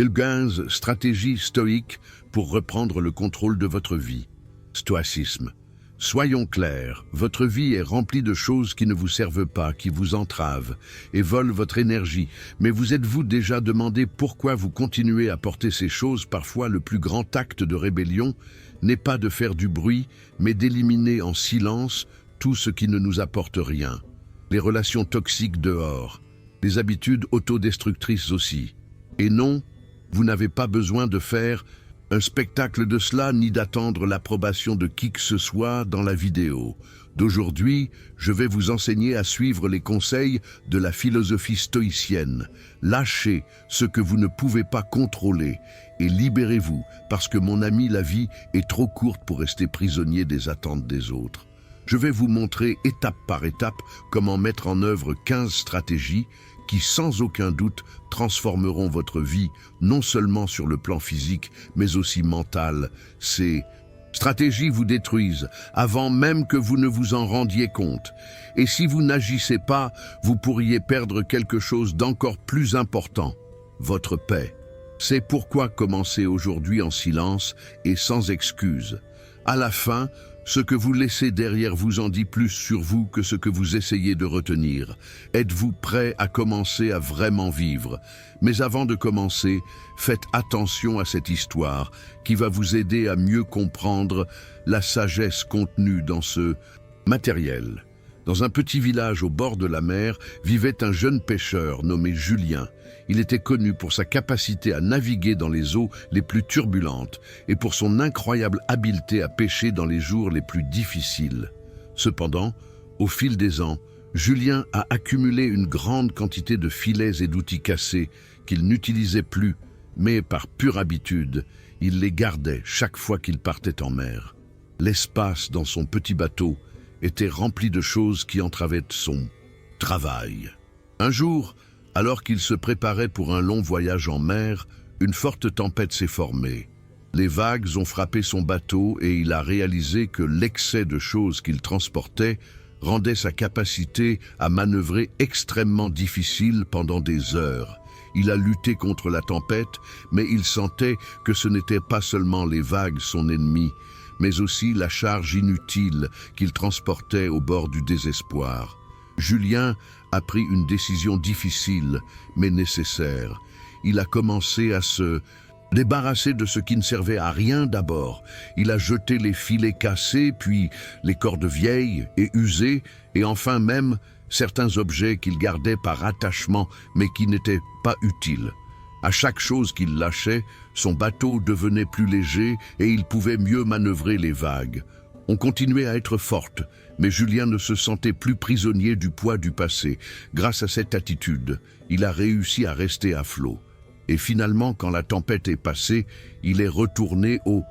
15 stratégies stoïques pour reprendre le contrôle de votre vie. Stoïcisme. Soyons clairs, votre vie est remplie de choses qui ne vous servent pas, qui vous entravent et volent votre énergie. Mais vous êtes-vous déjà demandé pourquoi vous continuez à porter ces choses? Parfois, le plus grand acte de rébellion n'est pas de faire du bruit, mais d'éliminer en silence tout ce qui ne nous apporte rien. Les relations toxiques dehors, les habitudes autodestructrices aussi. Et non, vous n'avez pas besoin de faire un spectacle de cela, ni d'attendre l'approbation de qui que ce soit dans la vidéo. D'aujourd'hui, je vais vous enseigner à suivre les conseils de la philosophie stoïcienne. Lâchez ce que vous ne pouvez pas contrôler et libérez-vous, parce que mon ami, la vie est trop courte pour rester prisonnier des attentes des autres. Je vais vous montrer étape par étape comment mettre en œuvre 15 stratégies qui, sans aucun doute, transformeront votre vie, non seulement sur le plan physique, mais aussi mental. Ces stratégies vous détruisent avant même que vous ne vous en rendiez compte. Et si vous n'agissez pas, vous pourriez perdre quelque chose d'encore plus important, votre paix. C'est pourquoi commencez aujourd'hui en silence et sans excuse. À la fin, ce que vous laissez derrière vous en dit plus sur vous que ce que vous essayez de retenir. Êtes-vous prêt à commencer à vraiment vivre? Mais avant de commencer, faites attention à cette histoire qui va vous aider à mieux comprendre la sagesse contenue dans ce matériel. Dans un petit village au bord de la mer, vivait un jeune pêcheur nommé Julien. Il était connu pour sa capacité à naviguer dans les eaux les plus turbulentes et pour son incroyable habileté à pêcher dans les jours les plus difficiles. Cependant, au fil des ans, Julien a accumulé une grande quantité de filets et d'outils cassés qu'il n'utilisait plus, mais par pure habitude, il les gardait chaque fois qu'il partait en mer. L'espace dans son petit bateau était rempli de choses qui entravaient son travail. Un jour, alors qu'il se préparait pour un long voyage en mer, une forte tempête s'est formée. Les vagues ont frappé son bateau et il a réalisé que l'excès de choses qu'il transportait rendait sa capacité à manœuvrer extrêmement difficile pendant des heures. Il a lutté contre la tempête, mais il sentait que ce n'était pas seulement les vagues son ennemi, mais aussi la charge inutile qu'il transportait au bord du désespoir. Julien a pris une décision difficile, mais nécessaire. Il a commencé à se débarrasser de ce qui ne servait à rien d'abord. Il a jeté les filets cassés, puis les cordes vieilles et usées, et enfin même certains objets qu'il gardait par attachement, mais qui n'étaient pas utiles. À chaque chose qu'il lâchait, son bateau devenait plus léger et il pouvait mieux manœuvrer les vagues. On continuait à être forte, mais Julien ne se sentait plus prisonnier du poids du passé. Grâce à cette attitude, il a réussi à rester à flot. Et finalement, quand la tempête est passée, il est retourné au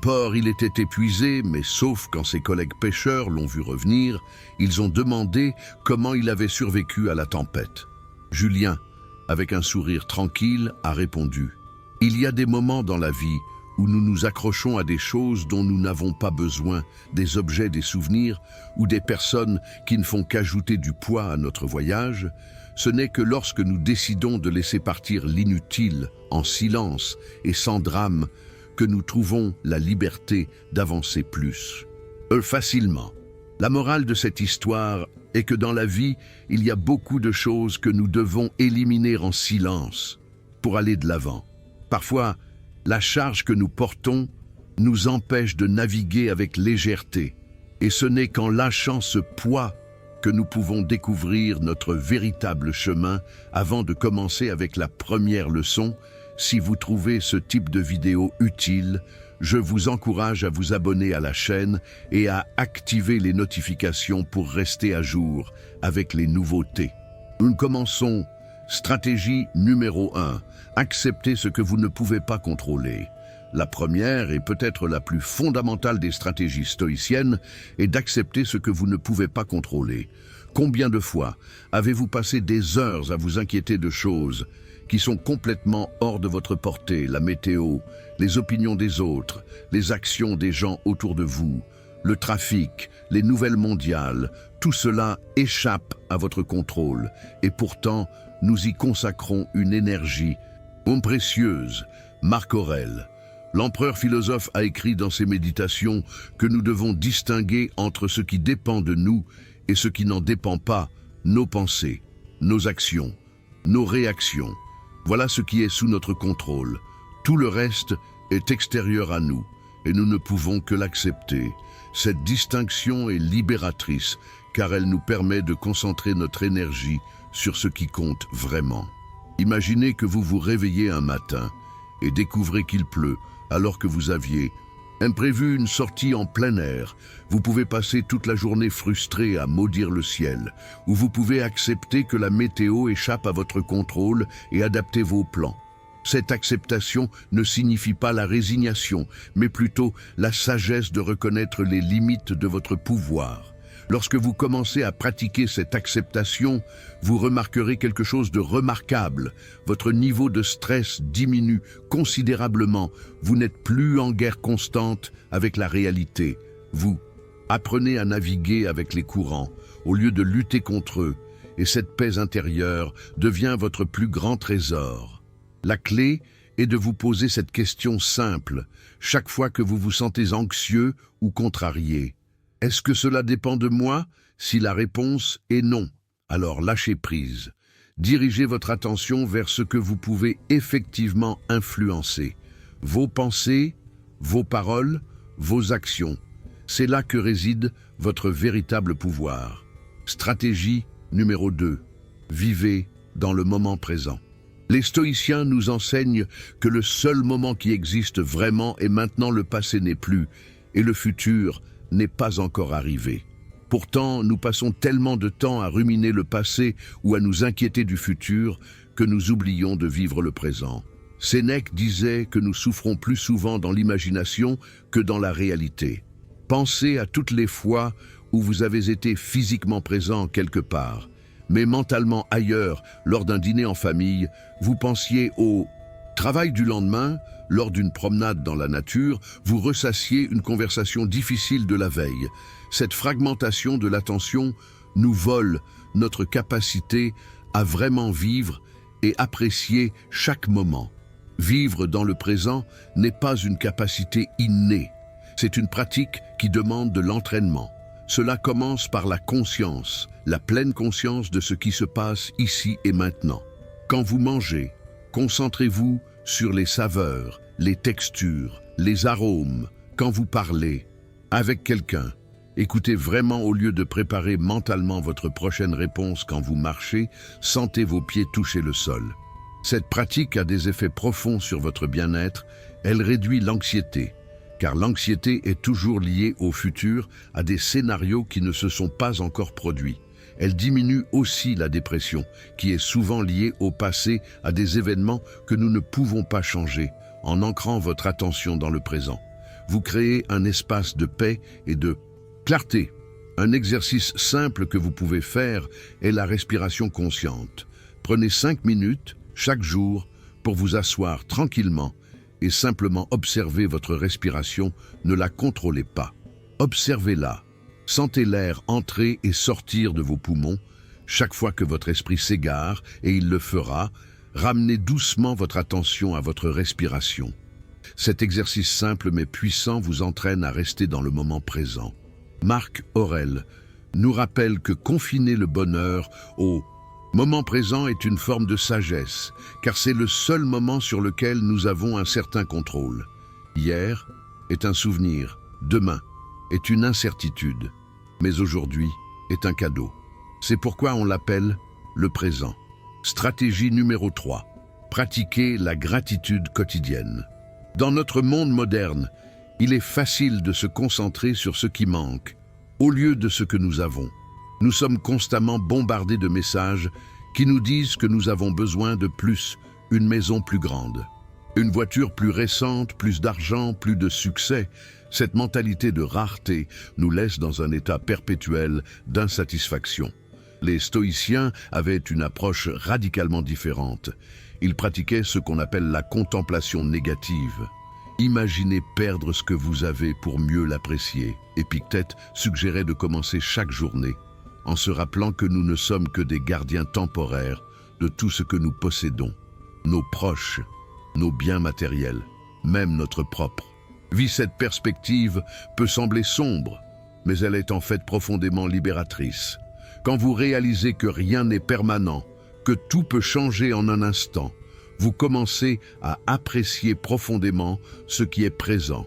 port. Il était épuisé, mais sauf quand ses collègues pêcheurs l'ont vu revenir, ils ont demandé comment il avait survécu à la tempête. Julien, avec un sourire tranquille, a répondu « Il y a des moments dans la vie où nous nous accrochons à des choses dont nous n'avons pas besoin, des objets, des souvenirs ou des personnes qui ne font qu'ajouter du poids à notre voyage. Ce n'est que lorsque nous décidons de laisser partir l'inutile, en silence et sans drame, que nous trouvons la liberté d'avancer plus. Facilement. La morale de cette histoire est que dans la vie, il y a beaucoup de choses que nous devons éliminer en silence pour aller de l'avant. Parfois, la charge que nous portons nous empêche de naviguer avec légèreté. Et ce n'est qu'en lâchant ce poids que nous pouvons découvrir notre véritable chemin. Avant de commencer avec la première leçon, si vous trouvez ce type de vidéo utile, je vous encourage à vous abonner à la chaîne et à activer les notifications pour rester à jour avec les nouveautés. Nous commençons. Stratégie numéro 1. Acceptez ce que vous ne pouvez pas contrôler. La première et peut-être la plus fondamentale des stratégies stoïciennes est d'accepter ce que vous ne pouvez pas contrôler. Combien de fois avez-vous passé des heures à vous inquiéter de choses qui sont complètement hors de votre portée, la météo, les opinions des autres, les actions des gens autour de vous, le trafic, les nouvelles mondiales, tout cela échappe à votre contrôle et pourtant nous y consacrons une énergie Ô précieuse, Marc Aurèle, l'empereur philosophe a écrit dans ses méditations que nous devons distinguer entre ce qui dépend de nous et ce qui n'en dépend pas, nos pensées, nos actions, nos réactions. Voilà ce qui est sous notre contrôle. Tout le reste est extérieur à nous et nous ne pouvons que l'accepter. Cette distinction est libératrice car elle nous permet de concentrer notre énergie sur ce qui compte vraiment. Imaginez que vous vous réveillez un matin et découvrez qu'il pleut alors que vous aviez imprévu une sortie en plein air. Vous pouvez passer toute la journée frustré à maudire le ciel, ou vous pouvez accepter que la météo échappe à votre contrôle et adapter vos plans. Cette acceptation ne signifie pas la résignation, mais plutôt la sagesse de reconnaître les limites de votre pouvoir. Lorsque vous commencez à pratiquer cette acceptation, vous remarquerez quelque chose de remarquable. Votre niveau de stress diminue considérablement. Vous n'êtes plus en guerre constante avec la réalité. Vous apprenez à naviguer avec les courants au lieu de lutter contre eux. Et cette paix intérieure devient votre plus grand trésor. La clé est de vous poser cette question simple chaque fois que vous vous sentez anxieux ou contrarié. Est-ce que cela dépend de moi? Si la réponse est non, alors lâchez prise. Dirigez votre attention vers ce que vous pouvez effectivement influencer. Vos pensées, vos paroles, vos actions. C'est là que réside votre véritable pouvoir. Stratégie numéro 2. Vivez dans le moment présent. Les stoïciens nous enseignent que le seul moment qui existe vraiment est maintenant, le passé n'est plus, et le futur n'est pas encore arrivé. Pourtant, nous passons tellement de temps à ruminer le passé ou à nous inquiéter du futur que nous oublions de vivre le présent. Sénèque disait que nous souffrons plus souvent dans l'imagination que dans la réalité. Pensez à toutes les fois où vous avez été physiquement présent quelque part, mais mentalement ailleurs. Lors d'un dîner en famille, vous pensiez au travail du lendemain. Lors d'une promenade dans la nature, vous ressassiez une conversation difficile de la veille. Cette fragmentation de l'attention nous vole notre capacité à vraiment vivre et apprécier chaque moment. Vivre dans le présent n'est pas une capacité innée. C'est une pratique qui demande de l'entraînement. Cela commence par la conscience, la pleine conscience de ce qui se passe ici et maintenant. Quand vous mangez, concentrez-vous sur les saveurs, les textures, les arômes. Quand vous parlez avec quelqu'un, écoutez vraiment au lieu de préparer mentalement votre prochaine réponse. Quand vous marchez, sentez vos pieds toucher le sol. Cette pratique a des effets profonds sur votre bien-être. Elle réduit l'anxiété, car l'anxiété est toujours liée au futur, à des scénarios qui ne se sont pas encore produits. Elle diminue aussi la dépression, qui est souvent liée au passé, à des événements que nous ne pouvons pas changer. En ancrant votre attention dans le présent, vous créez un espace de paix et de clarté. Un exercice simple que vous pouvez faire est la respiration consciente. Prenez 5 minutes chaque jour pour vous asseoir tranquillement et simplement observer votre respiration. Ne la contrôlez pas. Observez-la. Sentez l'air entrer et sortir de vos poumons. Chaque fois que votre esprit s'égare, et il le fera, ramenez doucement votre attention à votre respiration. Cet exercice simple mais puissant vous entraîne à rester dans le moment présent. Marc Aurèle nous rappelle que confiner le bonheur au moment présent est une forme de sagesse, car c'est le seul moment sur lequel nous avons un certain contrôle. Hier est un souvenir, demain est une incertitude, mais aujourd'hui est un cadeau. C'est pourquoi on l'appelle le présent. Stratégie numéro 3. Pratiquer la gratitude quotidienne. Dans notre monde moderne, il est facile de se concentrer sur ce qui manque, au lieu de ce que nous avons. Nous sommes constamment bombardés de messages qui nous disent que nous avons besoin de plus, une maison plus grande, une voiture plus récente, plus d'argent, plus de succès. Cette mentalité de rareté nous laisse dans un état perpétuel d'insatisfaction. Les stoïciens avaient une approche radicalement différente. Ils pratiquaient ce qu'on appelle la contemplation négative. Imaginez perdre ce que vous avez pour mieux l'apprécier. Épictète suggérait de commencer chaque journée en se rappelant que nous ne sommes que des gardiens temporaires de tout ce que nous possédons. Nos proches, nos biens matériels, même notre propre. Cette perspective peut sembler sombre, mais elle est en fait profondément libératrice. Quand vous réalisez que rien n'est permanent, que tout peut changer en un instant, vous commencez à apprécier profondément ce qui est présent.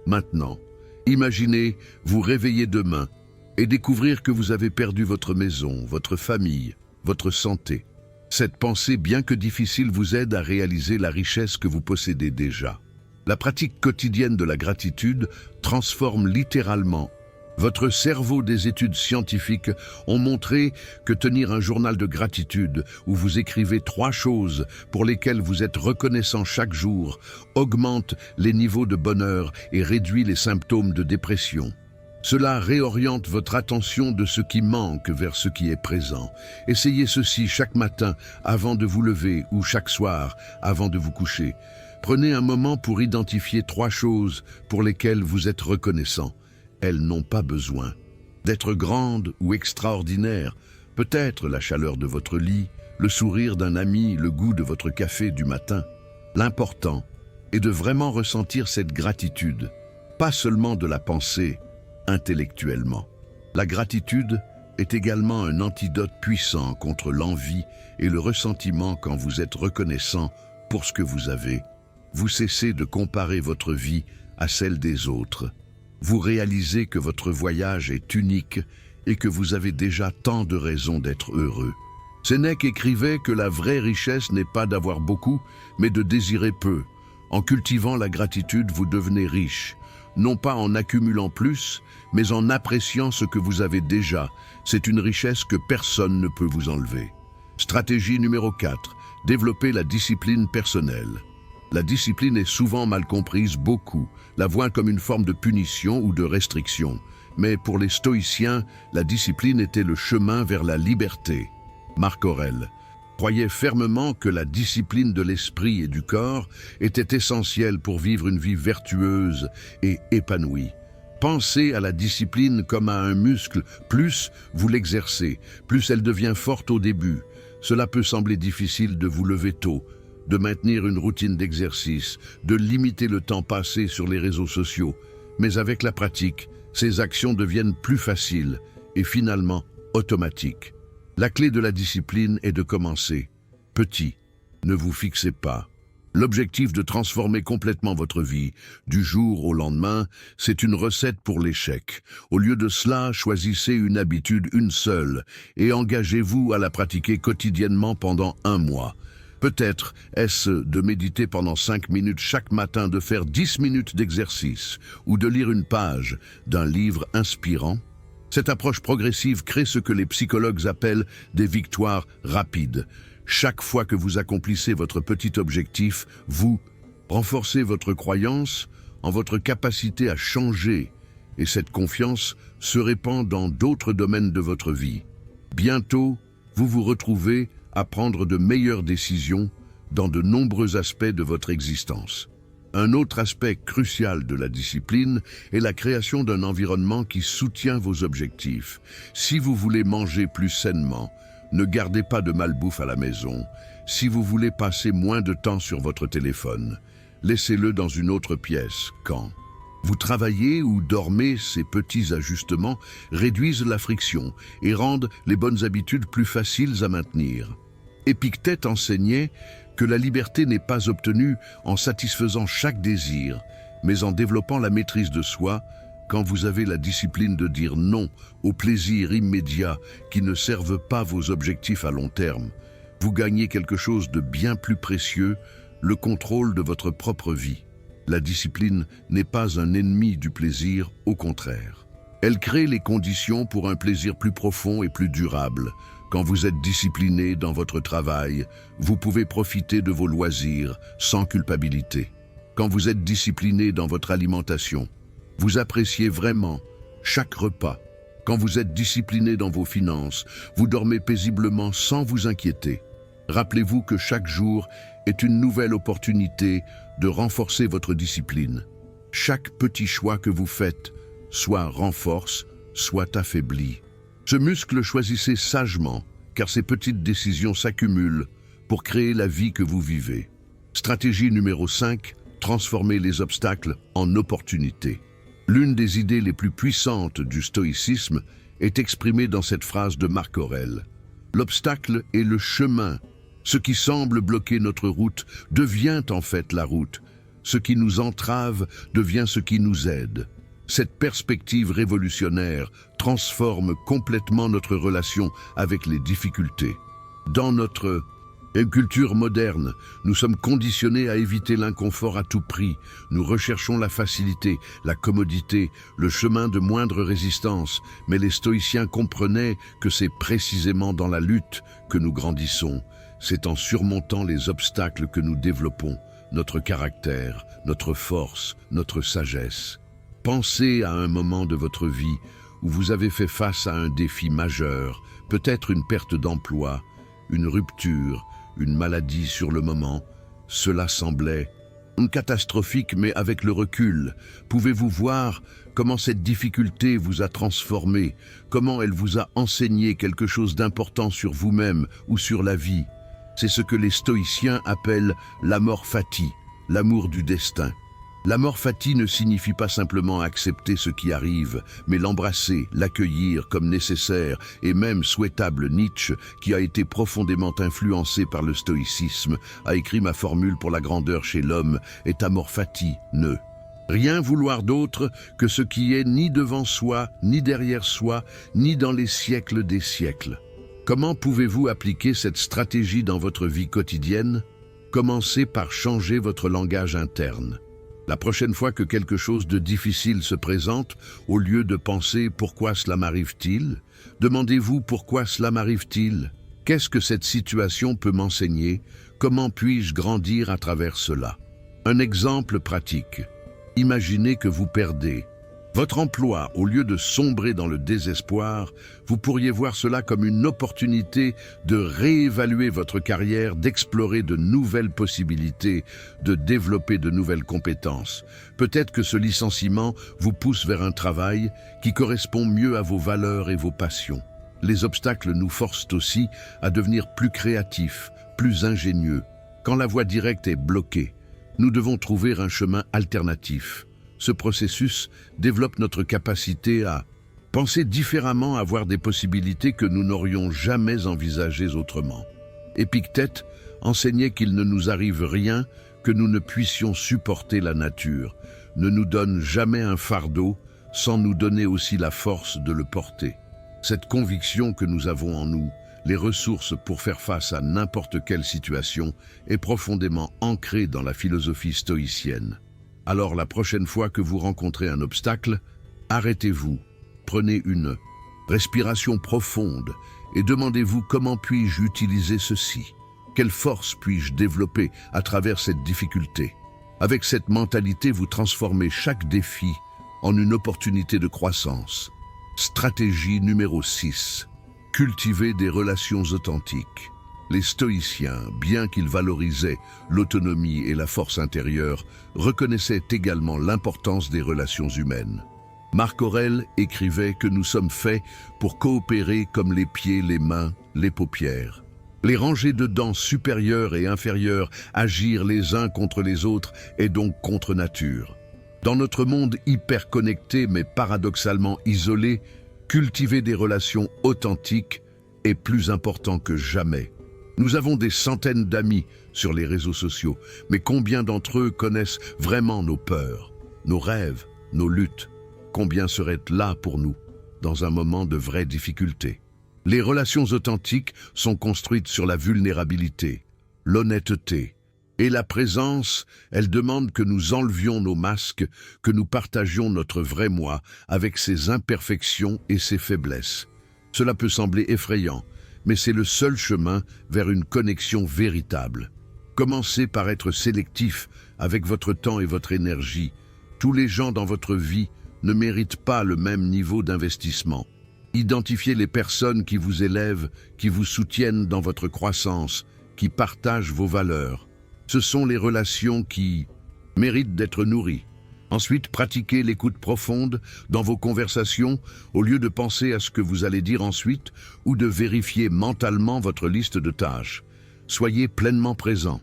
Maintenant, imaginez vous réveiller demain et découvrir que vous avez perdu votre maison, votre famille, votre santé. Cette pensée, bien que difficile, vous aide à réaliser la richesse que vous possédez déjà. La pratique quotidienne de la gratitude transforme littéralement. Votre cerveau. Des études scientifiques ont montré que tenir un journal de gratitude où vous écrivez 3 choses pour lesquelles vous êtes reconnaissant chaque jour augmente les niveaux de bonheur et réduit les symptômes de dépression. Cela réoriente votre attention de ce qui manque vers ce qui est présent. Essayez ceci chaque matin avant de vous lever ou chaque soir avant de vous coucher. Prenez un moment pour identifier 3 choses pour lesquelles vous êtes reconnaissant. Elles n'ont pas besoin d'être grandes ou extraordinaires. Peut-être la chaleur de votre lit, le sourire d'un ami, le goût de votre café du matin. L'important est de vraiment ressentir cette gratitude, pas seulement de la penser intellectuellement. La gratitude est également un antidote puissant contre l'envie et le ressentiment. Quand vous êtes reconnaissant pour ce que vous avez, vous cessez de comparer votre vie à celle des autres. Vous réalisez que votre voyage est unique et que vous avez déjà tant de raisons d'être heureux. Sénèque écrivait que la vraie richesse n'est pas d'avoir beaucoup, mais de désirer peu. En cultivant la gratitude, vous devenez riche, non pas en accumulant plus, mais en appréciant ce que vous avez déjà. C'est une richesse que personne ne peut vous enlever. Stratégie numéro 4. Développer la discipline personnelle. La discipline est souvent mal comprise, beaucoup la voient comme une forme de punition ou de restriction. Mais pour les stoïciens, la discipline était le chemin vers la liberté. Marc Aurèle croyait fermement que la discipline de l'esprit et du corps était essentielle pour vivre une vie vertueuse et épanouie. Pensez à la discipline comme à un muscle. Plus vous l'exercez, plus elle devient forte au début. Cela peut sembler difficile de vous lever tôt, de maintenir une routine d'exercice, de limiter le temps passé sur les réseaux sociaux. Mais avec la pratique, ces actions deviennent plus faciles et finalement automatiques. La clé de la discipline est de commencer petit. Ne vous fixez pas l'objectif de transformer complètement votre vie du jour au lendemain. C'est une recette pour l'échec. Au lieu de cela, choisissez une habitude, une seule, et engagez-vous à la pratiquer quotidiennement pendant 1 mois. Peut-être est-ce de méditer pendant 5 minutes chaque matin, de faire 10 minutes d'exercice ou de lire une page d'un livre inspirant. Cette approche progressive crée ce que les psychologues appellent des victoires rapides. Chaque fois que vous accomplissez votre petit objectif, vous renforcez votre croyance en votre capacité à changer, et cette confiance se répand dans d'autres domaines de votre vie. Bientôt, vous vous retrouvez à prendre de meilleures décisions dans de nombreux aspects de votre existence. Un autre aspect crucial de la discipline est la création d'un environnement qui soutient vos objectifs. Si vous voulez manger plus sainement, ne gardez pas de malbouffe à la maison. Si vous voulez passer moins de temps sur votre téléphone, laissez-le dans une autre pièce. Quand vous travaillez ou dormez, ces petits ajustements réduisent la friction et rendent les bonnes habitudes plus faciles à maintenir. Épictète enseignait que la liberté n'est pas obtenue en satisfaisant chaque désir, mais en développant la maîtrise de soi. Quand vous avez la discipline de dire non aux plaisirs immédiats qui ne servent pas vos objectifs à long terme, vous gagnez quelque chose de bien plus précieux, le contrôle de votre propre vie. La discipline n'est pas un ennemi du plaisir, au contraire. Elle crée les conditions pour un plaisir plus profond et plus durable. Quand vous êtes discipliné dans votre travail, vous pouvez profiter de vos loisirs sans culpabilité. Quand vous êtes discipliné dans votre alimentation, vous appréciez vraiment chaque repas. Quand vous êtes discipliné dans vos finances, vous dormez paisiblement sans vous inquiéter. Rappelez-vous que chaque jour est une nouvelle opportunité de renforcer votre discipline. Chaque petit choix que vous faites soit renforce, soit affaiblit. Ce muscle, choisissez sagement, car ces petites décisions s'accumulent pour créer la vie que vous vivez. Stratégie numéro 5, transformer les obstacles en opportunités. L'une des idées les plus puissantes du stoïcisme est exprimée dans cette phrase de Marc Aurèle. L'obstacle est le chemin. Ce qui semble bloquer notre route devient en fait la route. Ce qui nous entrave devient ce qui nous aide. Cette perspective révolutionnaire transforme complètement notre relation avec les difficultés. Dans notre culture moderne, nous sommes conditionnés à éviter l'inconfort à tout prix. Nous recherchons la facilité, la commodité, le chemin de moindre résistance. Mais les stoïciens comprenaient que c'est précisément dans la lutte que nous grandissons. C'est en surmontant les obstacles que nous développons notre caractère, notre force, notre sagesse. Pensez à un moment de votre vie où vous avez fait face à un défi majeur, peut-être une perte d'emploi, une rupture, une maladie sur le moment. Cela semblait catastrophique, mais avec le recul, pouvez-vous voir comment cette difficulté vous a transformé, comment elle vous a enseigné quelque chose d'important sur vous-même ou sur la vie? C'est ce que les stoïciens appellent l'amor fati, l'amour du destin. L'amor fati ne signifie pas simplement accepter ce qui arrive, mais l'embrasser, l'accueillir comme nécessaire et même souhaitable. Nietzsche, qui a été profondément influencé par le stoïcisme, a écrit: ma formule pour la grandeur chez l'homme est amor fati, ne rien vouloir d'autre que ce qui est ni devant soi, ni derrière soi, ni dans les siècles des siècles. Comment pouvez-vous appliquer cette stratégie dans votre vie quotidienne? Commencez par changer votre langage interne. La prochaine fois que quelque chose de difficile se présente, au lieu de penser « pourquoi cela m'arrive-t-il ?», demandez-vous « pourquoi cela m'arrive-t-il ? Qu'est-ce que cette situation peut m'enseigner ? Comment puis-je grandir à travers cela ?» Un exemple pratique. Imaginez que vous perdez votre emploi. Au lieu de sombrer dans le désespoir, vous pourriez voir cela comme une opportunité de réévaluer votre carrière, d'explorer de nouvelles possibilités, de développer de nouvelles compétences. Peut-être que ce licenciement vous pousse vers un travail qui correspond mieux à vos valeurs et vos passions. Les obstacles nous forcent aussi à devenir plus créatifs, plus ingénieux. Quand la voie directe est bloquée, nous devons trouver un chemin alternatif. Ce processus développe notre capacité à penser différemment, à voir des possibilités que nous n'aurions jamais envisagées autrement. Épictète enseignait qu'il ne nous arrive rien que nous ne puissions supporter la nature, ne nous donne jamais un fardeau sans nous donner aussi la force de le porter. Cette conviction que nous avons en nous, les ressources pour faire face à n'importe quelle situation, est profondément ancrée dans la philosophie stoïcienne. Alors la prochaine fois que vous rencontrez un obstacle, arrêtez-vous, prenez une respiration profonde et demandez-vous: comment puis-je utiliser ceci? Quelle force puis-je développer à travers cette difficulté? Avec cette mentalité, vous transformez chaque défi en une opportunité de croissance. Stratégie numéro 6. Cultiver des relations authentiques. Les stoïciens, bien qu'ils valorisaient l'autonomie et la force intérieure, reconnaissaient également l'importance des relations humaines. Marc Aurèle écrivait que nous sommes faits pour coopérer comme les pieds, les mains, les paupières. Les ranger de dents supérieures et inférieures, agir les uns contre les autres est donc contre nature. Dans notre monde hyper connecté mais paradoxalement isolé, cultiver des relations authentiques est plus important que jamais. Nous avons des centaines d'amis sur les réseaux sociaux, mais combien d'entre eux connaissent vraiment nos peurs, nos rêves, nos luttes? Combien seraient là pour nous dans un moment de vraie difficulté? Les relations authentiques sont construites sur la vulnérabilité, l'honnêteté et la présence. Elles demandent que nous enlevions nos masques, que nous partagions notre vrai moi avec ses imperfections et ses faiblesses. Cela peut sembler effrayant, mais c'est le seul chemin vers une connexion véritable. Commencez par être sélectif avec votre temps et votre énergie. Tous les gens dans votre vie ne méritent pas le même niveau d'investissement. Identifiez les personnes qui vous élèvent, qui vous soutiennent dans votre croissance, qui partagent vos valeurs. Ce sont les relations qui méritent d'être nourries. Ensuite, pratiquez l'écoute profonde dans vos conversations au lieu de penser à ce que vous allez dire ensuite ou de vérifier mentalement votre liste de tâches. Soyez pleinement présent.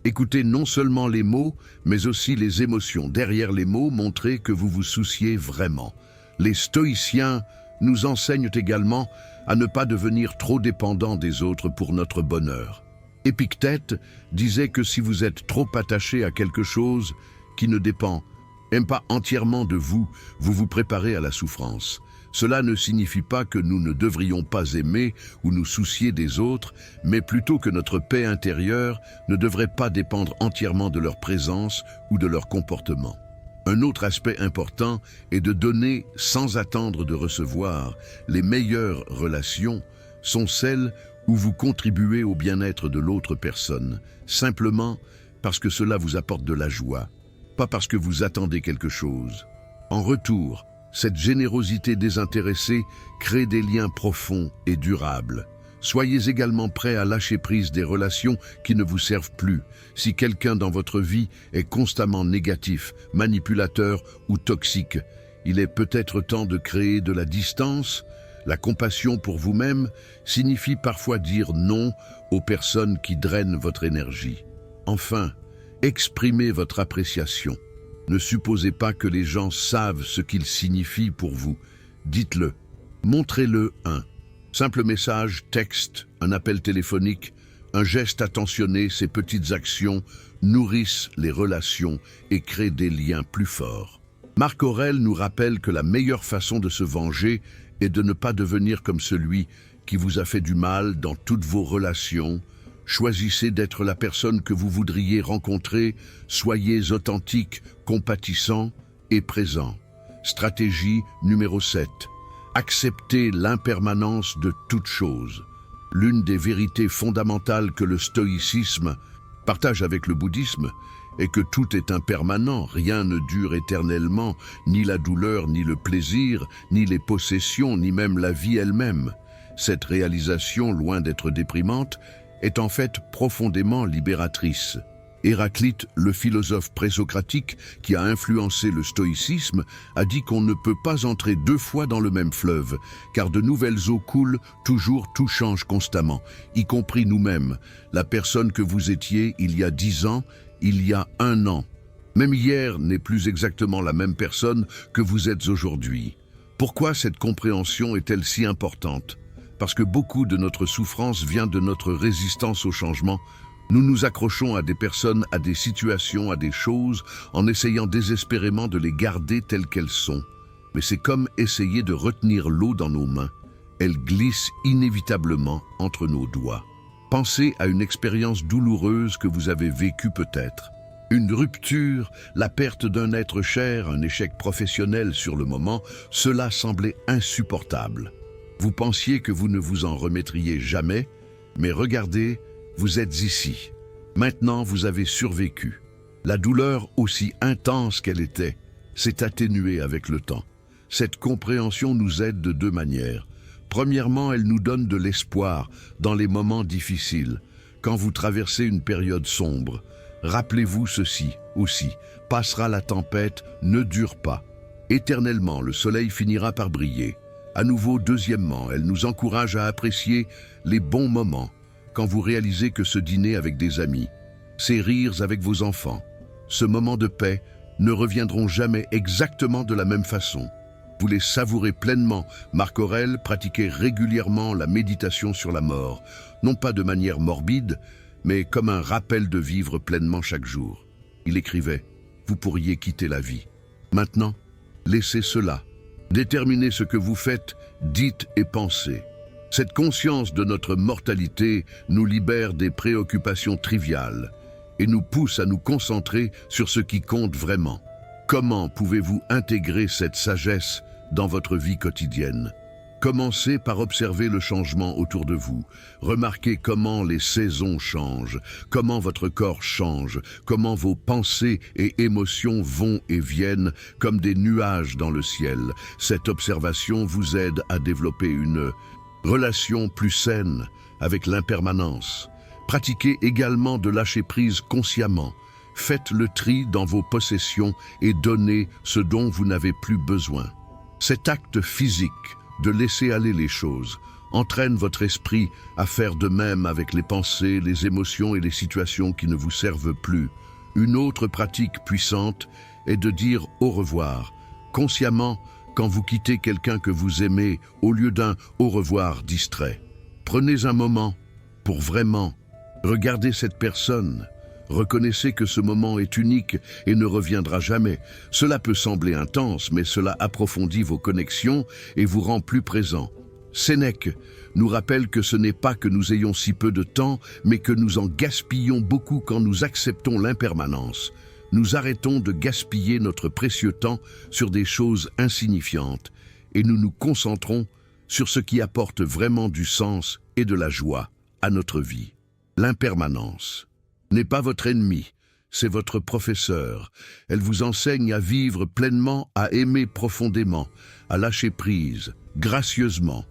Écoutez non seulement les mots, mais aussi les émotions. Derrière les mots, montrez que vous vous souciez vraiment. Les stoïciens nous enseignent également à ne pas devenir trop dépendants des autres pour notre bonheur. Épictète disait que si vous êtes trop attaché à quelque chose qui ne dépend même pas entièrement de vous, vous vous préparez à la souffrance. Cela ne signifie pas que nous ne devrions pas aimer ou nous soucier des autres, mais plutôt que notre paix intérieure ne devrait pas dépendre entièrement de leur présence ou de leur comportement. Un autre aspect important est de donner sans attendre de recevoir. Les meilleures relations sont celles où vous contribuez au bien-être de l'autre personne, simplement parce que cela vous apporte de la joie, pas parce que vous attendez quelque chose. En retour, cette générosité désintéressée crée des liens profonds et durables. Soyez également prêts à lâcher prise des relations qui ne vous servent plus. Si quelqu'un dans votre vie est constamment négatif, manipulateur ou toxique, il est peut-être temps de créer de la distance. La compassion pour vous-même signifie parfois dire non aux personnes qui drainent votre énergie. Enfin, exprimez votre appréciation. Ne supposez pas que les gens savent ce qu'il signifie pour vous. Dites-le. Montrez-le un simple message, texte, un appel téléphonique, un geste attentionné, ces petites actions nourrissent les relations et créent des liens plus forts. Marc Aurèle nous rappelle que la meilleure façon de se venger est de ne pas devenir comme celui qui vous a fait du mal dans toutes vos relations. Choisissez d'être la personne que vous voudriez rencontrer, soyez authentique, compatissant et présent. Stratégie numéro 7. Acceptez l'impermanence de toute chose. L'une des vérités fondamentales que le stoïcisme partage avec le bouddhisme est que tout est impermanent, rien ne dure éternellement, ni la douleur, ni le plaisir, ni les possessions, ni même la vie elle-même. Cette réalisation, loin d'être déprimante, est en fait profondément libératrice. Héraclite, le philosophe présocratique qui a influencé le stoïcisme, a dit qu'on ne peut pas entrer deux fois dans le même fleuve, car de nouvelles eaux coulent, toujours tout change constamment, y compris nous-mêmes. La personne que vous étiez il y a 10 ans, il y a 1 an. Même hier n'est plus exactement la même personne que vous êtes aujourd'hui. Pourquoi cette compréhension est-elle si importante ? Parce que beaucoup de notre souffrance vient de notre résistance au changement. Nous nous accrochons à des personnes, à des situations, à des choses, en essayant désespérément de les garder telles qu'elles sont. Mais c'est comme essayer de retenir l'eau dans nos mains. Elle glisse inévitablement entre nos doigts. Pensez à une expérience douloureuse que vous avez vécue peut-être. Une rupture, la perte d'un être cher, un échec professionnel sur le moment, cela semblait insupportable. Vous pensiez que vous ne vous en remettriez jamais, mais regardez, vous êtes ici. Maintenant, vous avez survécu. La douleur, aussi intense qu'elle était, s'est atténuée avec le temps. Cette compréhension nous aide de 2 manières. Premièrement, elle nous donne de l'espoir dans les moments difficiles. Quand vous traversez une période sombre, rappelez-vous ceci aussi. Passera la tempête, ne dure pas. Éternellement, le soleil finira par briller. À nouveau, deuxièmement, elle nous encourage à apprécier les bons moments. Quand vous réalisez que ce dîner avec des amis, ces rires avec vos enfants, ce moment de paix ne reviendront jamais exactement de la même façon. Vous les savourez pleinement. Marc Aurèle pratiquait régulièrement la méditation sur la mort, non pas de manière morbide, mais comme un rappel de vivre pleinement chaque jour. Il écrivait « Vous pourriez quitter la vie. Maintenant, laissez cela. Déterminez ce que vous faites, dites et pensez. » Cette conscience de notre mortalité nous libère des préoccupations triviales et nous pousse à nous concentrer sur ce qui compte vraiment. Comment pouvez-vous intégrer cette sagesse dans votre vie quotidienne ? Commencez par observer le changement autour de vous. Remarquez comment les saisons changent, comment votre corps change, comment vos pensées et émotions vont et viennent comme des nuages dans le ciel. Cette observation vous aide à développer une relation plus saine avec l'impermanence. Pratiquez également de lâcher prise consciemment. Faites le tri dans vos possessions et donnez ce dont vous n'avez plus besoin. Cet acte physique de laisser aller les choses Entraîne votre esprit à faire de même avec les pensées, les émotions et les situations qui ne vous servent plus. Une autre pratique puissante est de dire au revoir, consciemment, quand vous quittez quelqu'un que vous aimez, au lieu d'un au revoir distrait. Prenez un moment pour vraiment regarder cette personne. Reconnaissez que ce moment est unique et ne reviendra jamais. Cela peut sembler intense, mais cela approfondit vos connexions et vous rend plus présent. Sénèque nous rappelle que ce n'est pas que nous ayons si peu de temps, mais que nous en gaspillons beaucoup quand nous acceptons l'impermanence. Nous arrêtons de gaspiller notre précieux temps sur des choses insignifiantes et nous nous concentrons sur ce qui apporte vraiment du sens et de la joie à notre vie. L'impermanence n'est pas votre ennemi, c'est votre professeur. Elle vous enseigne à vivre pleinement, à aimer profondément, à lâcher prise, gracieusement,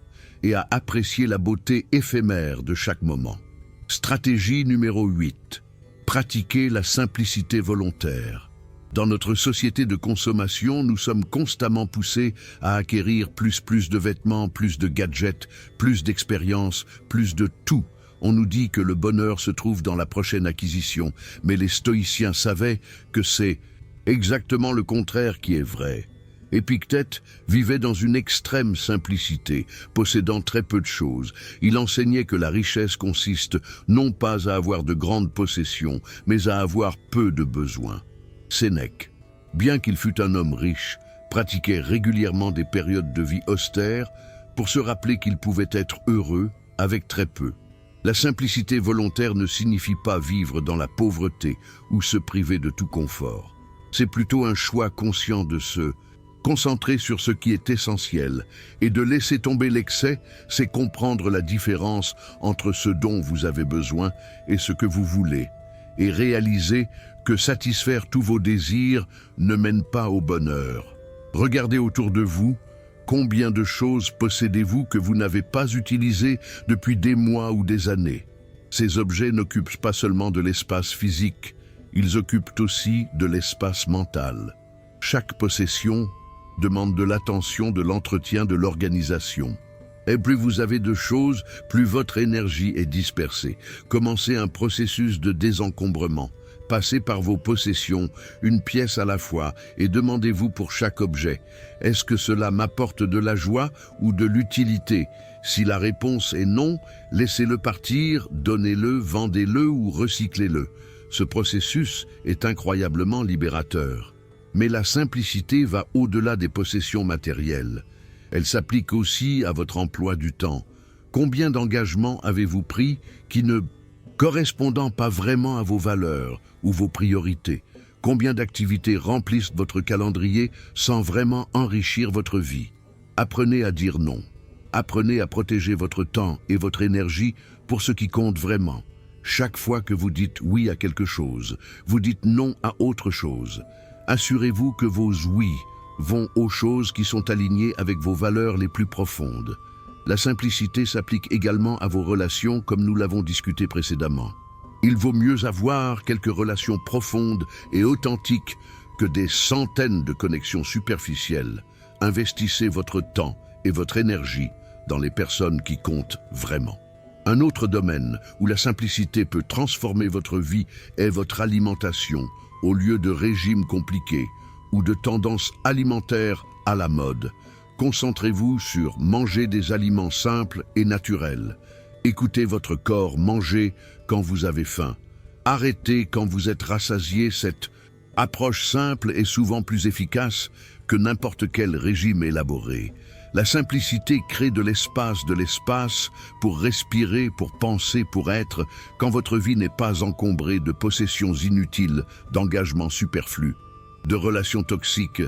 et à apprécier la beauté éphémère de chaque moment. Stratégie numéro 8. Pratiquer la simplicité volontaire. Dans notre société de consommation, nous sommes constamment poussés à acquérir plus de vêtements, plus de gadgets, plus d'expériences, plus de tout. On nous dit que le bonheur se trouve dans la prochaine acquisition, mais les stoïciens savaient que c'est exactement le contraire qui est vrai. Épictète vivait dans une extrême simplicité, possédant très peu de choses. Il enseignait que la richesse consiste non pas à avoir de grandes possessions, mais à avoir peu de besoins. Sénèque, bien qu'il fût un homme riche, pratiquait régulièrement des périodes de vie austères pour se rappeler qu'il pouvait être heureux avec très peu. La simplicité volontaire ne signifie pas vivre dans la pauvreté ou se priver de tout confort. C'est plutôt un choix conscient de se concentrer sur ce qui est essentiel et de laisser tomber l'excès, c'est comprendre la différence entre ce dont vous avez besoin et ce que vous voulez, et réaliser que satisfaire tous vos désirs ne mène pas au bonheur. Regardez autour de vous. Combien de choses possédez-vous que vous n'avez pas utilisées depuis des mois ou des années? Ces objets n'occupent pas seulement de l'espace physique, ils occupent aussi de l'espace mental. Chaque possession demande de l'attention, de l'entretien, de l'organisation. Et plus vous avez de choses, plus votre énergie est dispersée. Commencez un processus de désencombrement. Passez par vos possessions, une pièce à la fois, et demandez-vous pour chaque objet, est-ce que cela m'apporte de la joie ou de l'utilité? Si la réponse est non, laissez-le partir, donnez-le, vendez-le ou recyclez-le. Ce processus est incroyablement libérateur. Mais la simplicité va au-delà des possessions matérielles. Elle s'applique aussi à votre emploi du temps. Combien d'engagements avez-vous pris qui ne correspondant pas vraiment à vos valeurs ou vos priorités? Combien d'activités remplissent votre calendrier sans vraiment enrichir votre vie? Apprenez à dire non. Apprenez à protéger votre temps et votre énergie pour ce qui compte vraiment. Chaque fois que vous dites oui à quelque chose, vous dites non à autre chose. Assurez-vous que vos oui vont aux choses qui sont alignées avec vos valeurs les plus profondes. La simplicité s'applique également à vos relations comme nous l'avons discuté précédemment. Il vaut mieux avoir quelques relations profondes et authentiques que des centaines de connexions superficielles. Investissez votre temps et votre énergie dans les personnes qui comptent vraiment. Un autre domaine où la simplicité peut transformer votre vie est votre alimentation, au lieu de régimes compliqués ou de tendances alimentaires à la mode. Concentrez-vous sur manger des aliments simples et naturels. Écoutez votre corps manger quand vous avez faim. Arrêtez quand vous êtes rassasié. Cette approche simple est souvent plus efficace que n'importe quel régime élaboré. La simplicité crée de l'espace pour respirer, pour penser, pour être, quand votre vie n'est pas encombrée de possessions inutiles, d'engagements superflus, de relations toxiques.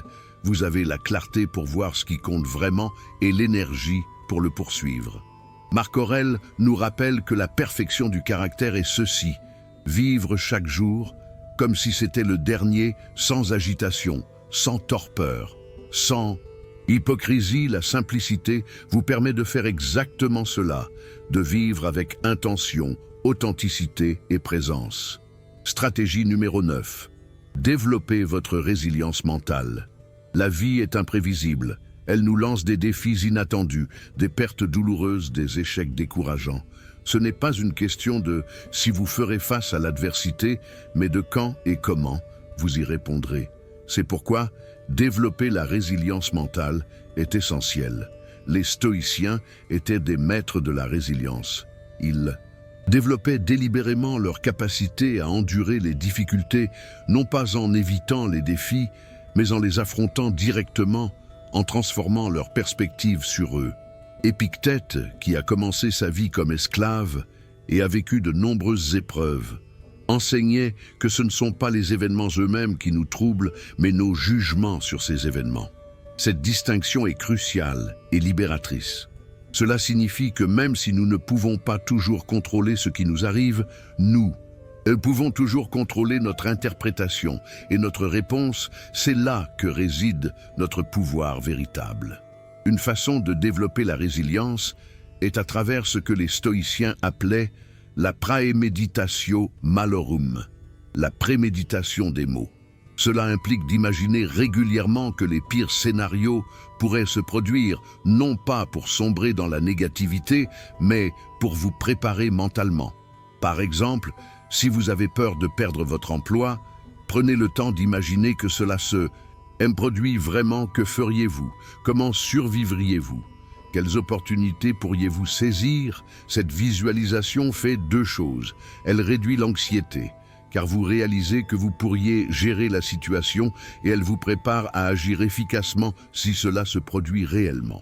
Vous avez la clarté pour voir ce qui compte vraiment et l'énergie pour le poursuivre. Marc Aurèle nous rappelle que la perfection du caractère est ceci: vivre chaque jour comme si c'était le dernier, sans agitation, sans torpeur, sans hypocrisie. La simplicité vous permet de faire exactement cela, de vivre avec intention, authenticité et présence. Stratégie numéro 9. Développez votre résilience mentale. La vie est imprévisible Elle nous lance des défis inattendus, des pertes douloureuses, des échecs décourageants. Ce n'est pas une question de si vous ferez face à l'adversité, mais de quand et comment vous y répondrez. C'est pourquoi développer la résilience mentale est essentiel. Les stoïciens étaient des maîtres de la résilience. Ils développaient délibérément leur capacité à endurer les difficultés, non pas en évitant les défis, mais en les affrontant directement, en transformant leur perspective sur eux. Épictète, qui a commencé sa vie comme esclave et a vécu de nombreuses épreuves, enseignait que ce ne sont pas les événements eux-mêmes qui nous troublent, mais nos jugements sur ces événements. Cette distinction est cruciale et libératrice. Cela signifie que même si nous ne pouvons pas toujours contrôler ce qui nous arrive, nous pouvons toujours contrôler notre interprétation et notre réponse. C'est là que réside notre pouvoir véritable. Une façon de développer la résilience est à travers ce que les stoïciens appelaient la praemeditatio malorum, la préméditation des maux. Cela implique d'imaginer régulièrement que les pires scénarios pourraient se produire, non pas pour sombrer dans la négativité, mais pour vous préparer mentalement. Par exemple, si vous avez peur de perdre votre emploi, prenez le temps d'imaginer que cela se produit vraiment. Que feriez-vous? Comment survivriez-vous? Quelles opportunités pourriez-vous saisir? Cette visualisation fait deux choses. Elle réduit l'anxiété, car vous réalisez que vous pourriez gérer la situation, et elle vous prépare à agir efficacement si cela se produit réellement.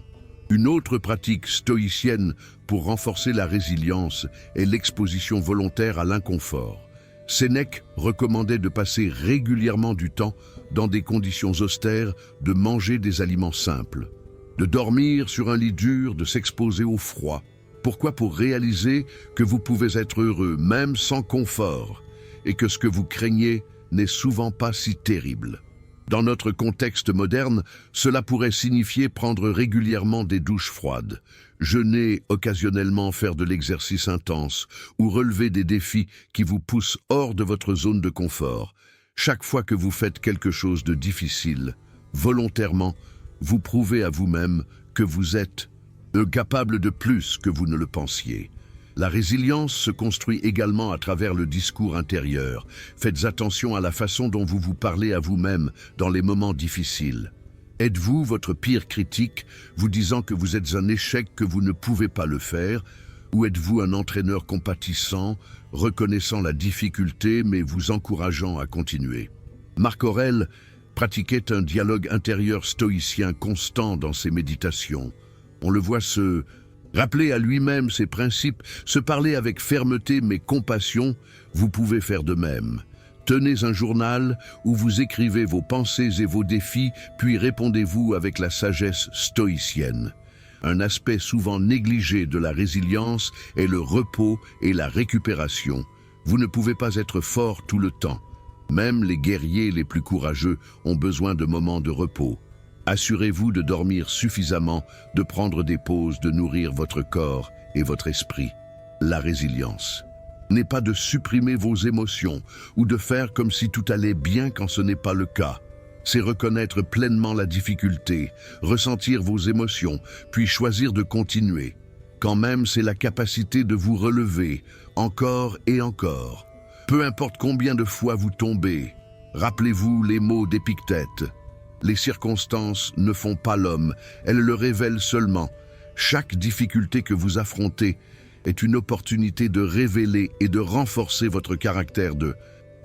Une autre pratique stoïcienne pour renforcer la résilience est l'exposition volontaire à l'inconfort. Sénèque recommandait de passer régulièrement du temps dans des conditions austères, de manger des aliments simples, de dormir sur un lit dur, de s'exposer au froid. Pourquoi? Pour réaliser que vous pouvez être heureux même sans confort, et que ce que vous craignez n'est souvent pas si terrible. Dans notre contexte moderne, cela pourrait signifier prendre régulièrement des douches froides, jeûner occasionnellement, faire de l'exercice intense ou relever des défis qui vous poussent hors de votre zone de confort. Chaque fois que vous faites quelque chose de difficile, volontairement, vous prouvez à vous-même que vous êtes capable de plus que vous ne le pensiez. La résilience se construit également à travers le discours intérieur. Faites attention à la façon dont vous vous parlez à vous-même dans les moments difficiles. Êtes-vous votre pire critique, vous disant que vous êtes un échec, que vous ne pouvez pas le faire? Ou êtes-vous un entraîneur compatissant, reconnaissant la difficulté mais vous encourageant à continuer? Marc Aurèle pratiquait un dialogue intérieur stoïcien constant dans ses méditations. On le voit se rappeler à lui-même ses principes, se parler avec fermeté mais compassion. Vous pouvez faire de même. Tenez un journal où vous écrivez vos pensées et vos défis, puis répondez-vous avec la sagesse stoïcienne. Un aspect souvent négligé de la résilience est le repos et la récupération. Vous ne pouvez pas être fort tout le temps. Même les guerriers les plus courageux ont besoin de moments de repos. Assurez-vous de dormir suffisamment, de prendre des pauses, de nourrir votre corps et votre esprit. La résilience n'est pas de supprimer vos émotions ou de faire comme si tout allait bien quand ce n'est pas le cas. C'est reconnaître pleinement la difficulté, ressentir vos émotions, puis choisir de continuer. Quand même, c'est la capacité de vous relever, encore et encore. Peu importe combien de fois vous tombez, rappelez-vous les mots d'Épictète. Les circonstances ne font pas l'homme, elles le révèlent seulement. Chaque difficulté que vous affrontez est une opportunité de révéler et de renforcer votre caractère, de